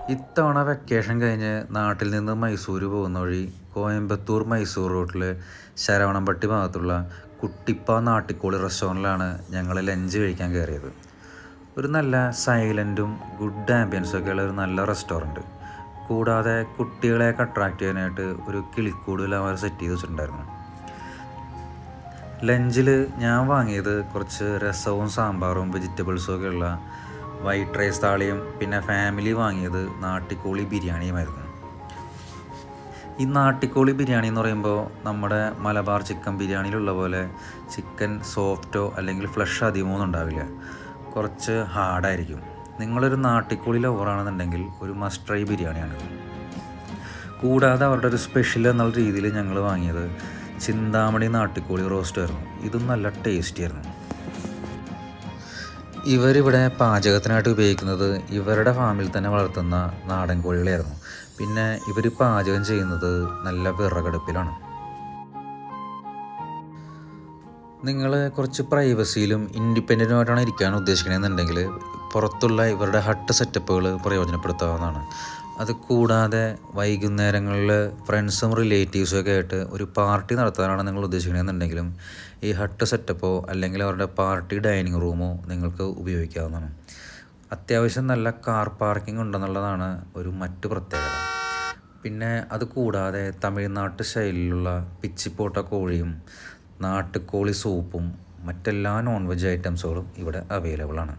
ഇത്തവണ വെക്കേഷൻ കഴിഞ്ഞ് നാട്ടിൽ നിന്ന് മൈസൂർ പോകുന്ന വഴി കോയമ്പത്തൂർ മൈസൂർ റൂട്ടിൽ ശരവണംപട്ടി ഭാഗത്തുള്ള കുട്ടിപ്പ നാട്ടിക്കോളി റെസ്റ്റോറൻറ്റിലാണ് ഞങ്ങൾ ലഞ്ച് കഴിക്കാൻ കയറിയത്. ഒരു നല്ല സൈലൻറ്റും ഗുഡ് ആംബിയൻസും ഒക്കെയുള്ള ഒരു നല്ല റെസ്റ്റോറൻറ്റ്. കൂടാതെ കുട്ടികളെയൊക്കെ അട്രാക്റ്റ് ചെയ്യാനായിട്ട് ഒരു കിളിക്കൂടുതൽ അവർ സെറ്റ് ചെയ്ത് വെച്ചിട്ടുണ്ടായിരുന്നു. ലഞ്ചിൽ ഞാൻ വാങ്ങിയത് കുറച്ച് രസവും സാമ്പാറും വെജിറ്റബിൾസും ഒക്കെയുള്ള വൈറ്റ് റൈസ് താളിയും, പിന്നെ ഫാമിലി വാങ്ങിയത് നാട്ടിക്കോളി ബിരിയാണിയുമായിരുന്നു. ഈ നാട്ടിക്കോളി ബിരിയാണി എന്ന് പറയുമ്പോൾ നമ്മുടെ മലബാർ ചിക്കൻ ബിരിയാണിയിലുള്ള പോലെ ചിക്കൻ സോഫ്റ്റോ അല്ലെങ്കിൽ ഫ്ലഷ് അധികമൊന്നും ഉണ്ടാവില്ല. കുറച്ച് ഹാർഡായിരിക്കും. നിങ്ങളൊരു നാട്ടിക്കോളി ലവറാണെന്നുണ്ടെങ്കിൽ ഒരു മസ്റ്റ് ട്രൈ ബിരിയാണിയാണ്. കൂടാതെ അവരുടെ ഒരു സ്പെഷ്യൽ എന്നുള്ള രീതിയിൽ ഞങ്ങൾ വാങ്ങിയത് ചിന്താമണി നാട്ടിക്കോളി റോസ്റ്റായിരുന്നു. ഇതും നല്ല ടേസ്റ്റി ആയിരുന്നു. ഇവരിവിടെ പാചകത്തിനായിട്ട് ഉപയോഗിക്കുന്നത് ഇവരുടെ ഫാമിൽ തന്നെ വളർത്തുന്ന നാടൻ കോഴികളായിരുന്നു. പിന്നെ ഇവർ പാചകം ചെയ്യുന്നത് നല്ല വിറകടുപ്പിലാണ്. നിങ്ങൾ കുറച്ച് പ്രൈവസിയിലും ഇൻഡിപെൻഡൻറ്റുമായിട്ടാണ് ഇരിക്കാൻ ഉദ്ദേശിക്കണമെന്നുണ്ടെങ്കിൽ പുറത്തുള്ള ഇവരുടെ ഹട്ട് സെറ്റപ്പുകൾ പ്രയോജനപ്പെടുത്താവുന്നതാണ്. അത് കൂടാതെ വൈകുന്നേരങ്ങളിൽ ഫ്രണ്ട്സും റിലേറ്റീവ്സും ഒക്കെ ആയിട്ട് ഒരു പാർട്ടി നടത്താനാണ് നിങ്ങൾ ഉദ്ദേശിക്കണമെന്നുണ്ടെങ്കിലും ഈ ഹട്ട് സെറ്റപ്പോ അല്ലെങ്കിൽ അവരുടെ പാർട്ടി ഡൈനിങ് റൂമോ നിങ്ങൾക്ക് ഉപയോഗിക്കാവുന്നതാണ്. അത്യാവശ്യം നല്ല കാർ പാർക്കിംഗ് ഉണ്ടെന്നുള്ളതാണ് ഒരു മറ്റു പ്രത്യേകത. പിന്നെ അത് കൂടാതെ തമിഴ്നാട്ട് ശൈലിയിലുള്ള പിച്ചിപ്പോട്ട കോഴിയും നാട്ടുകോഴി സൂപ്പും മറ്റെല്ലാ നോൺ വെജ് ഐറ്റംസുകളും ഇവിടെ അവൈലബിൾ ആണ്.